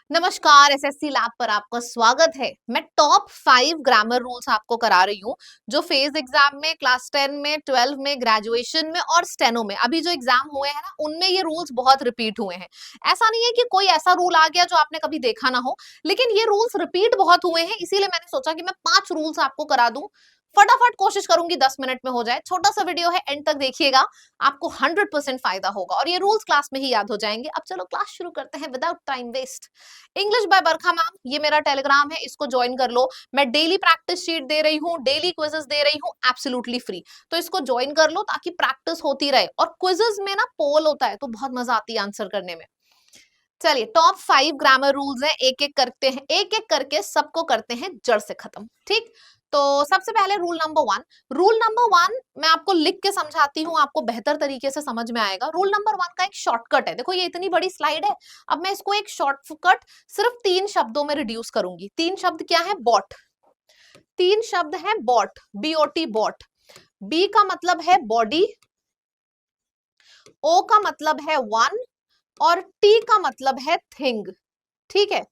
नमस्कार, SSC lab पर आपका स्वागत है। मैं टॉप 5 ग्रामर रूल्स आपको करा रही हूँ जो फेज एग्जाम में, क्लास 10 में, 12 में, ग्रेजुएशन में और स्टेनो में अभी जो एग्जाम हुए हैं ना, उनमें ये रूल्स बहुत रिपीट हुए हैं। ऐसा नहीं है कि कोई ऐसा रूल आ गया जो आपने कभी देखा ना हो, लेकिन ये रूल्स रिपीट बहुत हुए हैं, इसीलिए मैंने सोचा कि मैं 5 रूल्स आपको करा दूं। फटाफट कोशिश करूंगी 10 मिनट में हो जाए। छोटा सा वीडियो है, एंड तक देखिएगा, आपको 100% फायदा होगा और ये रूल्स क्लास में ही याद हो जाएंगे। अब चलो क्लास शुरू करते हैं without time waste. English by Barkha ma'am, ये मेरा टेलीग्राम है, इसको ज्वाइन कर लो। मैं डेली प्रैक्टिस शीट दे रही हूँ, डेली क्विजेस दे रही हूँ, एब्सोल्युटली फ्री। तो इसको ज्वाइन कर लो ताकि प्रैक्टिस होती रहे। और क्विजेस में ना पोल होता है तो बहुत मजा आती है आंसर करने में। चलिए, टॉप 5 ग्रामर रूल्स हैं, एक एक करते हैं, एक एक करके सबको करते हैं जड़ से खत्म। ठीक, तो सबसे पहले रूल नंबर 1 मैं आपको लिख के समझाती हूँ, आपको बेहतर तरीके से समझ में आएगा। रूल नंबर 1 का एक शॉर्टकट है। देखो, ये इतनी बड़ी स्लाइड है, अब मैं इसको एक शॉर्टकट सिर्फ 3 शब्दों में रिड्यूस करूंगी। 3 शब्द क्या है? बॉट। 3 शब्द है बॉट, BOT, बॉट। बी का मतलब है बॉडी, ओ का मतलब है वन, और टी का मतलब है थिंग। ठीक है,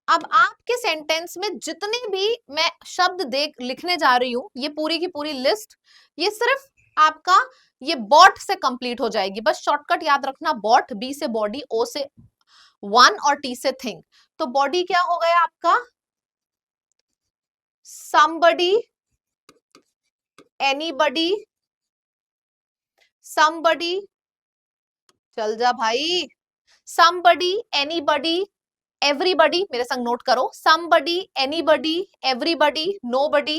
अब आपके सेंटेंस में जितने भी मैं शब्द देख लिखने जा रही हूं, ये पूरी की पूरी लिस्ट, ये सिर्फ आपका ये बॉट से कंप्लीट हो जाएगी। बस शॉर्टकट याद रखना, बॉट, बी से बॉडी, ओ से वन और टी से थिंग। तो बॉडी क्या हो गया आपका? somebody, anybody, somebody, चल जा भाई, somebody, anybody, everybody, मेरे संग नोट करो, somebody, anybody, everybody, nobody,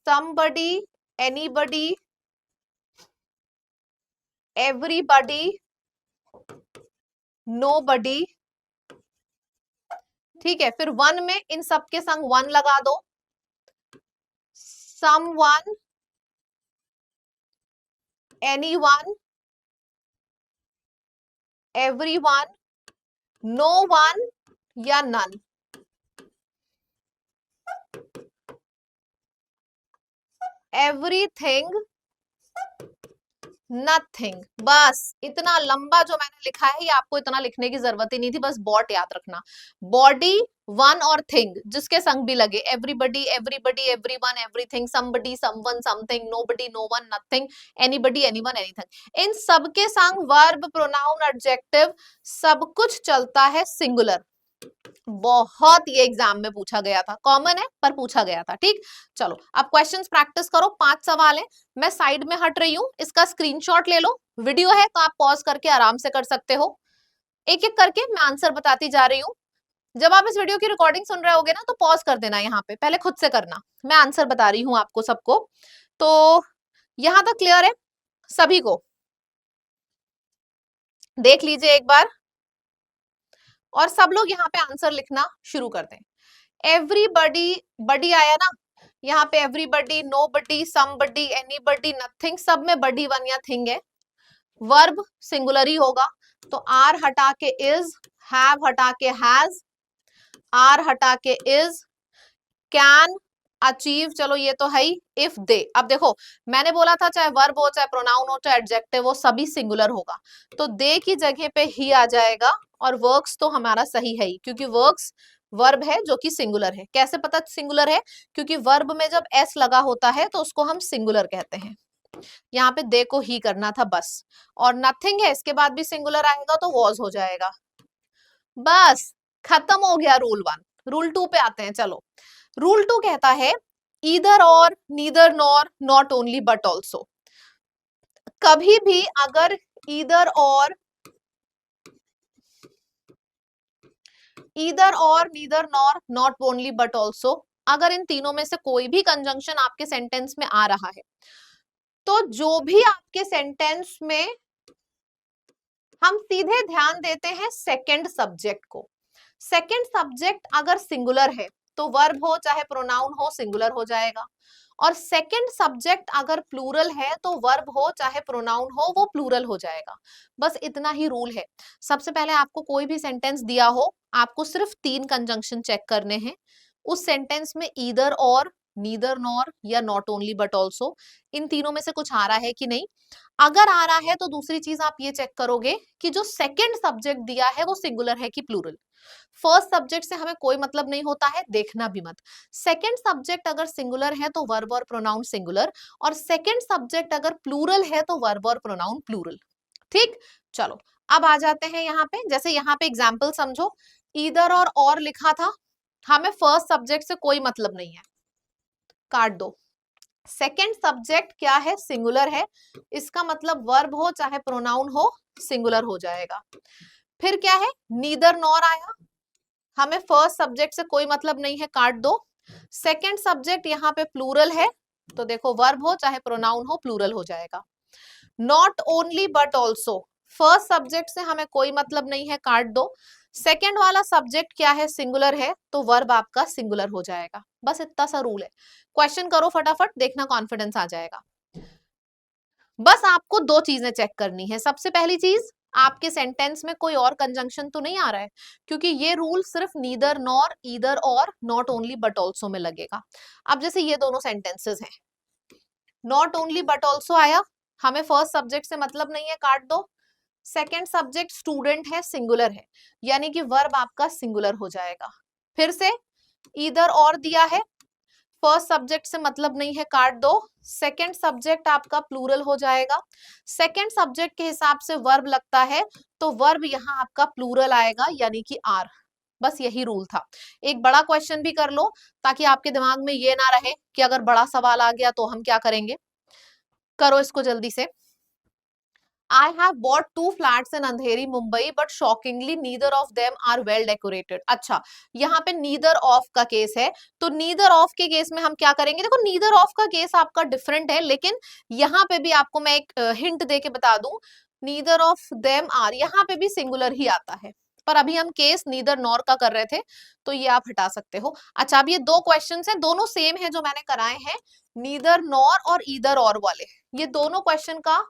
somebody, anybody, everybody, nobody। ठीक है, फिर वन में इन सबके संग वन लगा दो, someone, anyone, everyone, no one या none। everything, nothing। बस इतना लंबा जो मैंने लिखा है, ये आपको इतना लिखने की जरूरत ही नहीं थी, बस बॉट याद रखना। बॉडी, वन और थिंग, जिसके संग भी लगे, everybody, everybody, everyone, everything, somebody, someone, something, nobody, no one, nothing, anybody, anyone, anything. इन सबके संग वर्ब, प्रोनाउन, एडजेक्टिव सब कुछ चलता है सिंगुलर। बहुत ये एग्जाम में पूछा गया था, कॉमन है पर पूछा गया था। ठीक, चलो अब क्वेश्चंस प्रैक्टिस करो। 5 सवाल है, मैं साइड में हट रही हूँ, इसका स्क्रीनशॉट ले लो। वीडियो है तो आप पॉज करके आराम से कर सकते हो। एक एक करके मैं आंसर बताती जा रही हूँ। जब आप इस वीडियो की रिकॉर्डिंग सुन रहे होगे ना, तो पॉज कर देना, यहाँ पे पहले खुद से करना। मैं आंसर बता रही हूँ आपको सबको। तो यहां तक क्लियर है सभी को? देख लीजिए एक बार, और सब लोग यहाँ पे आंसर लिखना शुरू कर दें। एवरीबडी, बडी आया ना, यहाँ पे एवरीबडी, नो बडी, समबडी, एनीबडी, नथिंग, सब में बडी, वन या थिंग है। वर्ब सिंगुलर ही होगा, तो आर हटा के इज, हैव हटा के हैज, आर हटा के इज, कैन, अचीव, चलो ये तो है ही, इफ दे। अब देखो, मैंने बोला था चाहे वर्ब हो, चाहे प्रोनाउन हो, चाहे एडजेक्टिव हो, सभी सिंगुलर होगा, तो दे की जगह पे ही आ जाएगा। और वर्क्स तो हमारा सही है ही, क्योंकि वर्क्स वर्ब है जो कि सिंगुलर है। कैसे पता सिंगुलर है? क्योंकि वर्ब में जब एस लगा होता है तो उसको हम सिंगुलर कहते हैं। यहाँ पे दे को ही करना था बस। और नथिंग है, इसके बाद भी सिंगुलर आएगा तो वॉज हो जाएगा। बस खत्म हो गया रूल 1। रूल 2 पे आते हैं, चलो। रूल 2 कहता है either or, neither nor, not only but also. कभी भी अगर either or, neither nor, not only but also, अगर इन तीनों में से कोई भी कंजंक्शन आपके सेंटेंस में आ रहा है, तो जो भी आपके सेंटेंस में, हम सीधे ध्यान देते हैं सेकंड सब्जेक्ट को। सेकंड सब्जेक्ट अगर सिंगुलर है तो वर्ब हो चाहे प्रोनाउन हो सिंगुलर हो जाएगा, और सेकंड सब्जेक्ट अगर प्लूरल है तो वर्ब हो चाहे प्रोनाउन हो वो प्लूरल हो जाएगा। बस इतना ही रूल है। सबसे पहले आपको कोई भी सेंटेंस दिया हो, आपको सिर्फ 3 कंजंक्शन चेक करने हैं। उस सेंटेंस में ईदर और, नीदर नॉर या नॉट ओनली बट ऑल्सो, इन तीनों में से कुछ आ रहा है कि नहीं। अगर आ रहा है तो दूसरी चीज आप ये चेक करोगे कि जो सेकंड सब्जेक्ट दिया है वो सिंगुलर है कि प्लूरल। फर्स्ट सब्जेक्ट से हमें कोई मतलब नहीं होता है, देखना भी मत। सेकंड सब्जेक्ट अगर सिंगुलर है तो वर्ब और प्रोनाउन सिंगुलर, और सेकंड सब्जेक्ट अगर प्लूरल है तो वर्ब और प्रोनाउन प्लूरल। ठीक, चलो अब आ जाते हैं यहाँ पे। जैसे यहाँ पे एग्जाम्पल समझो, ईदर और लिखा था, हमें फर्स्ट सब्जेक्ट से कोई मतलब नहीं है, काट दो। सेकंड सब्जेक्ट क्या है, सिंगुलर है, इसका मतलब वर्ब हो चाहे प्रोनाउन हो सिंगुलर हो जाएगा। फिर क्या है, नीदर नॉर आया, हमें फर्स्ट सब्जेक्ट से कोई मतलब नहीं है, काट दो। सेकंड सब्जेक्ट यहाँ पे प्लूरल है, तो देखो वर्ब हो चाहे प्रोनाउन हो प्लूरल हो जाएगा। Not only but also, first subject से हमें कोई मतलब नहीं है, काट दो। सेकेंड वाला सब्जेक्ट क्या है, सिंगुलर है, तो वर्ब आपका सिंगुलर हो जाएगा। बस इतना सा रूल है। क्वेश्चन करो फटाफट, देखना कॉन्फिडेंस आ जाएगा। बस आपको दो चीजें चेक करनी है। सबसे पहली चीज, आपके सेंटेंस में कोई और कंजंक्शन तो नहीं आ रहा है, क्योंकि ये रूल सिर्फ नीदर नॉर, ईदर और, नॉट ओनली बट ऑल्सो में लगेगा। अब जैसे ये दोनों सेंटेंसेस हैं, नॉट ओनली बट ऑल्सो आया, हमें फर्स्ट सब्जेक्ट से मतलब नहीं है, काट दो। सेकेंड सब्जेक्ट स्टूडेंट है, सिंगुलर है, यानी कि वर्ब आपका सिंगुलर हो जाएगा। फिर से ईदर और दिया है, फर्स्ट सब्जेक्ट से मतलब नहीं है, काट दो। सेकेंड सब्जेक्ट आपका प्लूरल हो जाएगा। सेकेंड सब्जेक्ट के हिसाब से वर्ब लगता है, तो वर्ब यहाँ आपका प्लूरल आएगा, यानी कि आर। बस यही रूल था। एक बड़ा क्वेश्चन भी कर लो, ताकि आपके दिमाग में ये ना रहे कि अगर बड़ा सवाल आ गया तो हम क्या करेंगे। करो इसको जल्दी से। I have bought two flats in Andheri Mumbai, but shockingly neither of them are well decorated. अच्छा, यहाँ पे neither of का केस है, तो neither of के केस में हम क्या करेंगे। देखो neither of का केस आपका डिफरेंट है, लेकिन यहाँ पे भी आपको मैं एक हिंट दे के बता दूं, neither of them are यहाँ पे भी सिंगुलर ही आता है, पर अभी हम केस neither nor का कर रहे थे, तो ये आप हटा सकते हो। अच्छा, अब ये दो क्वेश्चन हैं, दोनों सेम है जो मैंने कराए हैं, neither nor और either or वाले। ये दोनों क्वेश्चन का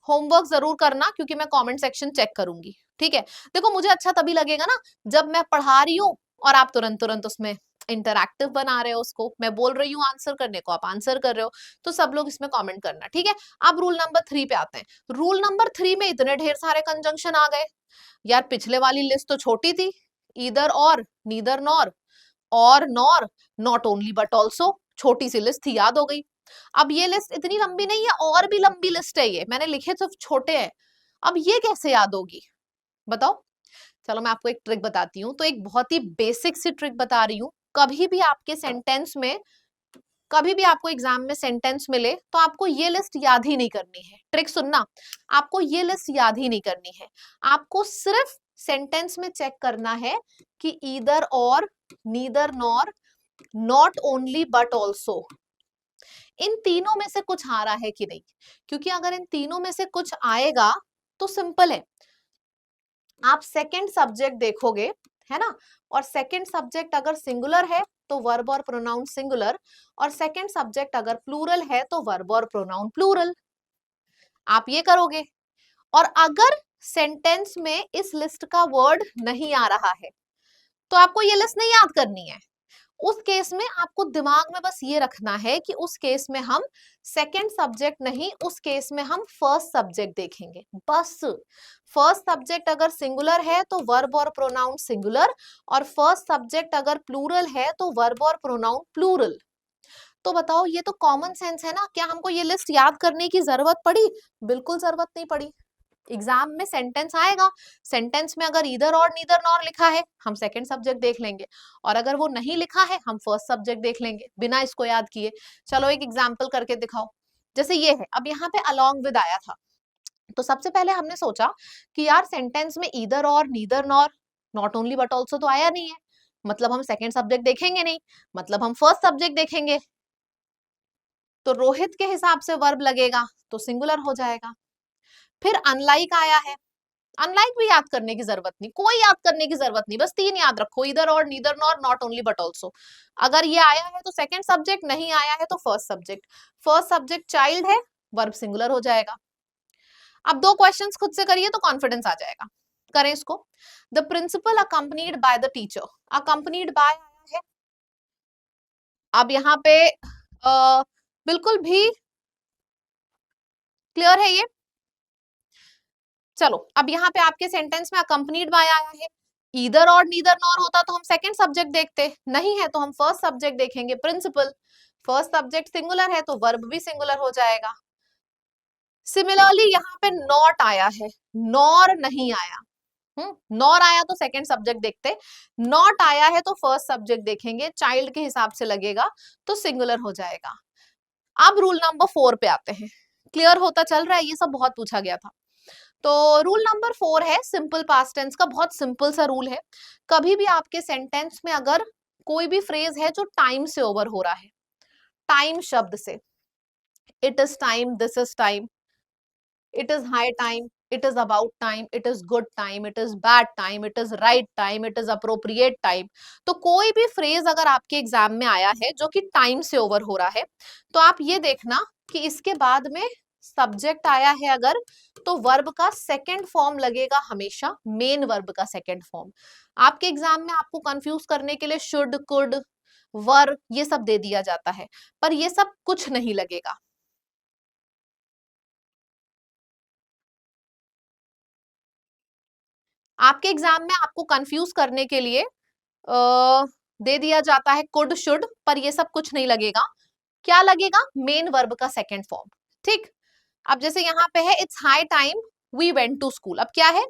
होमवर्क जरूर करना, क्योंकि मैं कमेंट सेक्शन चेक करूंगी। ठीक है, देखो मुझे अच्छा तभी लगेगा ना जब मैं पढ़ा रही हूँ और आप तुरंत तुरंत उसमें इंटरैक्टिव बना रहे हो, उसको मैं बोल रही हूँ आंसर करने को, आप आंसर कर रहे हो, तो सब लोग इसमें कमेंट करना। ठीक है, अब रूल नंबर 3 पे आते हैं। रूल नंबर 3 में इतने ढेर सारे कंजंक्शन आ गए यार, पिछले वाली लिस्ट तो छोटी थी, ईदर और, नीदर नॉर, और nor, not only but also, छोटी सी लिस्ट थी, याद हो गई। अब ये लिस्ट इतनी लंबी नहीं है, और भी लंबी लिस्ट है, ये मैंने लिखे सिर्फ छोटे हैं, अब ये कैसे याद होगी बताओ। चलो मैं आपको एक ट्रिक बताती हूँ, तो एक बहुत ही बेसिक सी ट्रिक बता रही हूँ। कभी भी आपके सेंटेंस में, कभी भी आपको एग्जाम में सेंटेंस मिले, तो आपको ये लिस्ट याद ही नहीं करनी है। ट्रिक सुनना, आपको ये लिस्ट याद ही नहीं करनी है, आपको सिर्फ सेंटेंस में चेक करना है कि either or, neither nor, not only but also, इन तीनों में से कुछ आ रहा है कि नहीं। क्योंकि अगर इन तीनों में से कुछ आएगा तो सिंपल है, आप सेकंड सब्जेक्ट देखोगे, है ना, और सेकंड सब्जेक्ट अगर सिंगुलर है तो वर्ब और प्रोनाउन सिंगुलर, और सेकंड सब्जेक्ट अगर प्लूरल है तो वर्ब और प्रोनाउन प्लूरल। आप ये करोगे, और अगर सेंटेंस में इस लिस्ट का वर्ड नहीं आ रहा है, तो आपको ये लिस्ट नहीं याद करनी है। उस केस में आपको दिमाग में बस ये रखना है कि उस केस में हम सेकंड सब्जेक्ट नहीं, उस केस में हम फर्स्ट सब्जेक्ट देखेंगे बस। फर्स्ट सब्जेक्ट अगर सिंगुलर है तो वर्ब और प्रोनाउन सिंगुलर, और फर्स्ट सब्जेक्ट अगर प्लूरल है तो वर्ब और प्रोनाउन प्लूरल। तो बताओ, ये तो कॉमन सेंस है ना, क्या हमको ये लिस्ट याद करने की जरूरत पड़ी? बिल्कुल जरूरत नहीं पड़ी। एग्जाम में सेंटेंस आएगा, सेंटेंस में अगर ईदर और नीदर नॉर लिखा है, हम सेकंड सब्जेक्ट देख लेंगे, और अगर वो नहीं लिखा है हम फर्स्ट सब्जेक्ट देख लेंगे, बिना इसको याद किए। चलो एक एग्जांपल करके दिखाओ। जैसे ये है, अब यहाँ पे अलोंग विद आया था, तो सबसे पहले हमने सोचा कि यार सेंटेंस में either or, neither nor, not only but also तो आया नहीं है, मतलब हम सेकेंड सब्जेक्ट देखेंगे नहीं, मतलब हम फर्स्ट सब्जेक्ट देखेंगे। तो रोहित के हिसाब से वर्ब लगेगा तो सिंगुलर हो जाएगा। फिर अनलाइक आया है, अनलाइक भी याद करने की जरूरत नहीं, कोई याद करने की जरूरत नहीं, बस तीन याद रखो, इधर और, neither nor, not only but also. अगर ये आया है तो सेकंड सब्जेक्ट, नहीं आया है तो first subject. First subject child है, वर्ब सिंगुलर हो जाएगा। अब दो क्वेश्चंस खुद से करिए तो कॉन्फिडेंस आ जाएगा। करें इसको। The principal accompanied by the teacher, accompanied by अब यहाँ पे बिल्कुल भी क्लियर है ये? चलो अब यहाँ पे आपके सेंटेंस में अकम्पनीड बाय आया है, ईदर और नीदर नॉर होता तो हम सेकंड सब्जेक्ट देखते, नहीं है तो हम फर्स्ट सब्जेक्ट देखेंगे, प्रिंसिपल। फर्स्ट सब्जेक्ट सिंगुलर है तो वर्ब भी सिंगुलर हो जाएगा। सिमिलरली यहाँ पे नॉट आया है, नॉर नहीं आया। नॉर आया तो सेकंड सब्जेक्ट देखते, नॉट आया है तो फर्स्ट सब्जेक्ट देखेंगे, चाइल्ड के हिसाब से लगेगा तो सिंगुलर हो जाएगा। अब रूल नंबर 4 पे आते हैं। क्लियर होता चल रहा है? ये सब बहुत पूछा गया था। तो रूल नंबर 4 है सिंपल पास्ट टेंस का, बहुत सिंपल सा रूल है। कभी भी आपके सेंटेंस में अगर कोई भी फ्रेज है जो टाइम से ओवर हो रहा है, टाइम शब्द से, it is time, this is time, it is high time, it is about time, it is good time, it is bad time, it is right time, it is appropriate time। तो कोई भी phrase अगर आपके exam में आया है जो कि टाइम से ओवर हो रहा है, तो आप ये देखना कि इसके बाद में सब्जेक्ट आया है अगर, तो वर्ब का सेकंड फॉर्म लगेगा हमेशा, मेन वर्ब का सेकंड फॉर्म। आपके एग्जाम में आपको कंफ्यूज करने के लिए शुड, कुड, वर ये सब दे दिया जाता है, पर ये सब कुछ नहीं लगेगा। आपके एग्जाम में आपको कंफ्यूज करने के लिए दे दिया जाता है कुड, शुड, पर ये सब कुछ नहीं लगेगा। क्या लगेगा? मेन वर्ब का सेकंड फॉर्म। ठीक, अब जैसे यहाँ पे है it's high time we went to school. अब क्या है?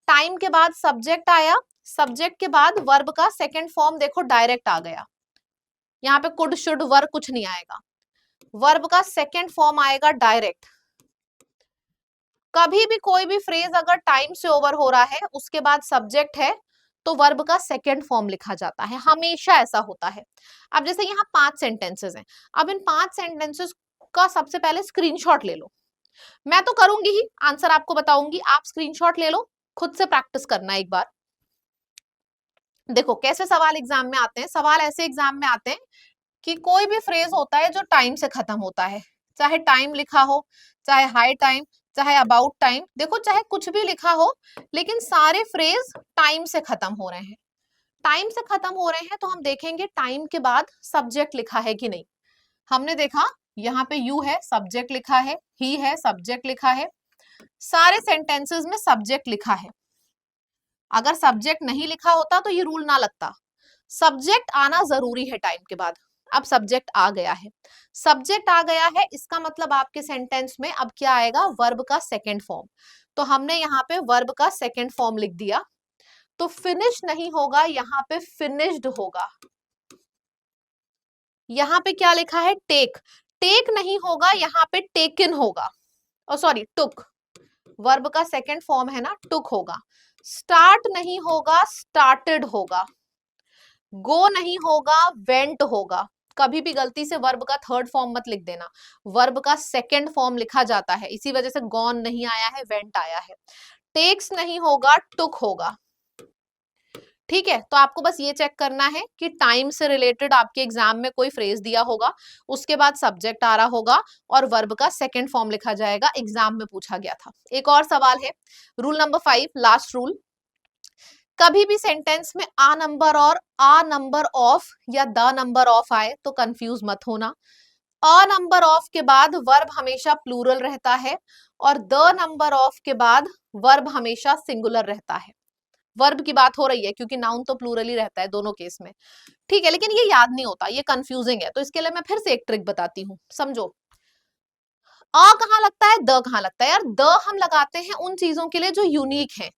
टाइम के बाद सब्जेक्ट आया, सब्जेक्ट के बाद वर्ब का सेकंड फॉर्म देखो डायरेक्ट आ गया। यहाँ पे कुड, शुड, वर कुछ नहीं आएगा, वर्ब का सेकंड फॉर्म आएगा डायरेक्ट। कभी भी कोई भी फ्रेज अगर टाइम से ओवर हो रहा है उसके बाद सब्जेक्ट है तो वर्ब का सेकंड फॉर्म लिखा जाता है, हमेशा ऐसा होता है। अब जैसे यहाँ 5 सेंटेंसेस हैं, अब इन 5 सेंटेंसेस का सबसे पहले स्क्रीनशॉट ले लो। मैं तो करूंगी ही, आंसर आपको बताऊंगी, आप स्क्रीनशॉट ले लो, खुद से प्रैक्टिस करना एक बार। देखो कैसे सवाल एग्जाम में आते हैं, सवाल ऐसे एग्जाम में आते हैं कि कोई भी फ्रेज होता है जो टाइम से खत्म होता है, चाहे टाइम लिखा हो, चाहे हाई टाइम, चाहे अबाउट टाइम, देखो चाहे कुछ भी लिखा हो, लेकिन सारे फ्रेज टाइम से खत्म हो रहे हैं। टाइम से खत्म हो रहे हैं तो हम देखेंगे टाइम के बाद सब्जेक्ट लिखा है कि नहीं। हमने देखा यहाँ पे यू है, सब्जेक्ट लिखा है, ही है, सब्जेक्ट लिखा है, सारे सेंटेंसेस में सब्जेक्ट लिखा है। अगर सब्जेक्ट नहीं लिखा होता तो ये रूल ना लगता, सब्जेक्ट आना जरूरी है टाइम के बाद। अब सब्जेक्ट आ गया है, सब्जेक्ट आ गया है, इसका मतलब आपके सेंटेंस में अब क्या आएगा? वर्ब का सेकंड फॉर्म। तो हमने यहाँ पे वर्ब का सेकंड फॉर्म लिख दिया, तो फिनिश नहीं होगा, यहाँ पे फिनिश्ड होगा। यहाँ पे क्या लिखा है? टेक, टेक नहीं होगा, यहाँ पे टेकन होगा, और सॉरी टुक, वर्ब का सेकंड फॉर्म है ना, टुक होगा। स्टार्ट नहीं होगा, स्टार्टेड होगा। गो नहीं होगा, वेंट होगा। कभी भी गलती से वर्ब का थर्ड फॉर्म मत लिख देना, वर्ब का सेकंड फॉर्म लिखा जाता है, इसी वजह से गॉन नहीं आया है, वेंट आया है। टेक्स नहीं होगा, टुक होगा। ठीक है, तो आपको बस ये चेक करना है कि टाइम से रिलेटेड आपके एग्जाम में कोई फ्रेज दिया होगा, उसके बाद सब्जेक्ट आ रहा होगा और वर्ब का सेकंड फॉर्म लिखा जाएगा, एग्जाम में पूछा गया था। एक और सवाल है, रूल नंबर 5, लास्ट रूल। कभी भी सेंटेंस में आ नंबर और आ नंबर ऑफ या द नंबर ऑफ आए तो कंफ्यूज मत होना। अ नंबर ऑफ के बाद वर्ब हमेशा प्लूरल रहता है और द नंबर ऑफ के बाद वर्ब हमेशा सिंगुलर रहता है। वर्ब की बात हो रही है क्योंकि नाउन तो प्लूरल ही रहता है दोनों केस में। ठीक है, लेकिन ये याद नहीं होता, ये कंफ्यूजिंग है, तो इसके लिए मैं फिर से एक ट्रिक बताती हूँ, समझो। अ कहाँ लगता है, द कहाँ लगता है? यार द हम लगाते हैं उन चीजों के लिए जो यूनिक है,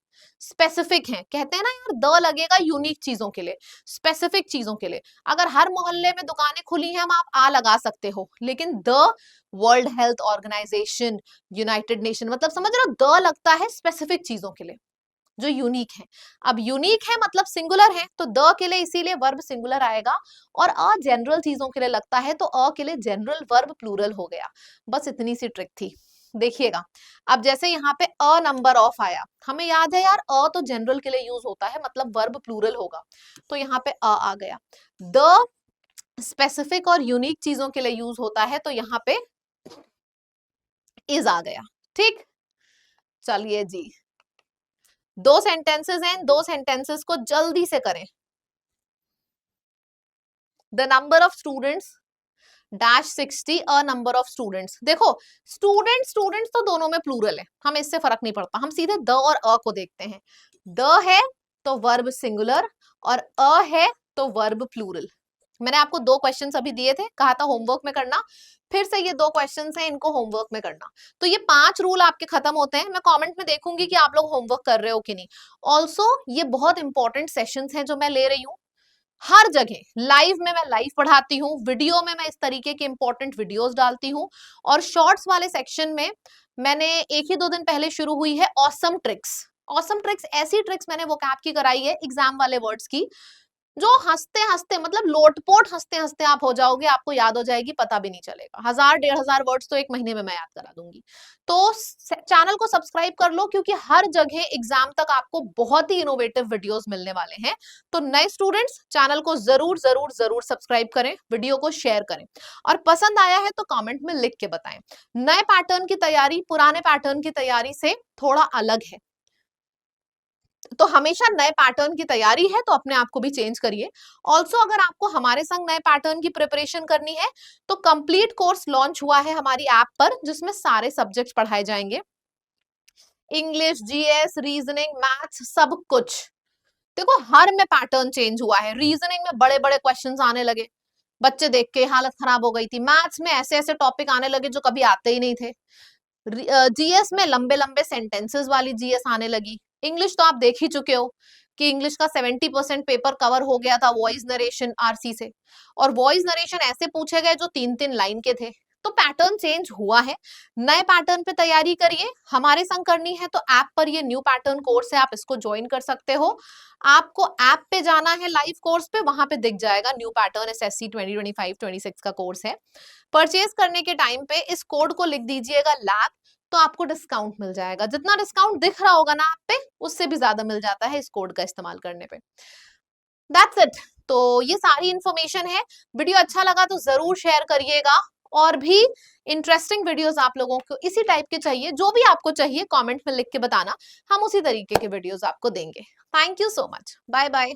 स्पेसिफिक है। कहते हैं ना यार द लगेगा यूनिक चीजों के लिए, स्पेसिफिक चीजों के लिए। अगर हर मोहल्ले में दुकानें खुली हैं, हम आप आ लगा सकते हो, लेकिन the World Health Organization, United Nation, मतलब समझ रहे हो, द लगता है स्पेसिफिक चीजों के लिए जो यूनिक है। अब यूनिक है मतलब सिंगुलर है, तो द के लिए इसीलिए वर्ब सिंगुलर आएगा, और अ जनरल चीजों के लिए लगता है तो अ के लिए जनरल वर्ब प्लूरल हो गया। बस इतनी सी ट्रिक थी। देखिएगा, अब जैसे यहाँ पे अ नंबर ऑफ आया, हमें याद है यार अ तो जनरल के लिए यूज होता है, मतलब वर्ब प्लूरल होगा, तो यहाँ पे अ आ गया। द स्पेसिफिक और यूनिक चीजों के लिए यूज होता है, तो यहाँ पे इज आ गया। ठीक, चलिए जी, 2 सेंटेंसेस हैं, 2 सेंटेंसेस को जल्दी से करें। The number of students dash 60 a number of students. देखो स्टूडेंट्स तो दोनों में प्लूरल है, हमें इससे फर्क नहीं पड़ता, हम सीधे द और अ को देखते हैं। द है तो वर्ब सिंगुलर और अ है तो वर्ब प्लूरल। मैंने आपको 2 क्वेश्चंस अभी दिए थे, कहा था होमवर्क में करना, फिर से ये 2 क्वेश्चंस हैं, इनको होमवर्क में करना। तो ये 5 रूल आपके खत्म होते हैं। मैं कमेंट में देखूंगी कि आप लोग होमवर्क कर रहे हो कि नहीं। ऑल्सो ये बहुत इंपॉर्टेंट सेशंस हैं जो मैं ले रही हूँ। हर जगह लाइव में मैं लाइव पढ़ाती हूँ, वीडियो में मैं इस तरीके के इंपॉर्टेंट वीडियोस डालती हूँ, और शॉर्ट्स वाले सेक्शन में मैंने 1 ही 2 दिन पहले शुरू हुई है ऑसम ट्रिक्स। ऑसम ट्रिक्स ऐसी ट्रिक्स मैंने वोकैब की कराई है, एग्जाम वाले वर्ड्स की, जो हंसते हंसते मतलब लोटपोट हंसते हंसते आप हो जाओगे, आपको याद हो जाएगी, पता भी नहीं चलेगा। 1000 1500 वर्ड्स तो एक महीने में मैं याद करा दूंगी। तो चैनल को सब्सक्राइब कर लो, क्योंकि हर जगह एग्जाम तक आपको बहुत ही इनोवेटिव वीडियोस मिलने वाले हैं। तो नए स्टूडेंट्स चैनल को जरूर जरूर जरूर सब्सक्राइब करें, वीडियो को शेयर करें, और पसंद आया है तो कमेंट में लिख के बताएं। नए पैटर्न की तैयारी पुराने पैटर्न की तैयारी से थोड़ा अलग है, तो हमेशा नए पैटर्न की तैयारी है तो अपने आप को भी चेंज करिए। ऑल्सो अगर आपको हमारे संग नए पैटर्न की प्रिपरेशन करनी है तो कंप्लीट कोर्स लॉन्च हुआ है हमारी ऐप पर, जिसमें सारे सब्जेक्ट्स पढ़ाए जाएंगे, इंग्लिश, जीएस, रीजनिंग, मैथ्स, सब कुछ। देखो हर में पैटर्न चेंज हुआ है। रीजनिंग में बड़े बड़े क्वेश्चंस आने लगे, बच्चे देख के हालत खराब हो गई थी। मैथ्स में ऐसे ऐसे टॉपिक आने लगे जो कभी आते ही नहीं थे। जीएस में लंबे लंबे सेंटेंसेस वाली जीएस आने लगी। इंग्लिश तो आप देख ही चुके हो कि इंग्लिश का 70% पेपर कवर हो गया था वॉइस नरेशन आरसी से, और वॉइस नरेशन ऐसे पूछे गए जो 3 3 लाइन के थे। तो पैटर्न चेंज हुआ है, नए पैटर्न पे तैयारी करिए। हमारे संग करनी है तो ऐप पर ये न्यू पैटर्न कोर्स है, आप इसको ज्वाइन कर सकते हो। आपको ऐप पे जाना है लाइव कोर्स पे, वहां पे दिख जाएगा न्यू पैटर्न एसएससी 2025-26 का कोर्स है। परचेज करने के टाइम पे इस कोड को लिख दीजिएगा लैब, तो आपको डिस्काउंट मिल जाएगा। जितना डिस्काउंट दिख रहा होगा ना आप पे, उससे भी ज्यादा मिल जाता है इस कोड का इस्तेमाल करने पे। That's it. तो ये सारी इंफॉर्मेशन है। वीडियो अच्छा लगा तो जरूर शेयर करिएगा, और भी इंटरेस्टिंग वीडियोस आप लोगों को इसी टाइप के चाहिए, जो भी आपको चाहिए कमेंट में लिख के बताना, हम उसी तरीके के वीडियोस आपको देंगे। Thank you so much, bye bye.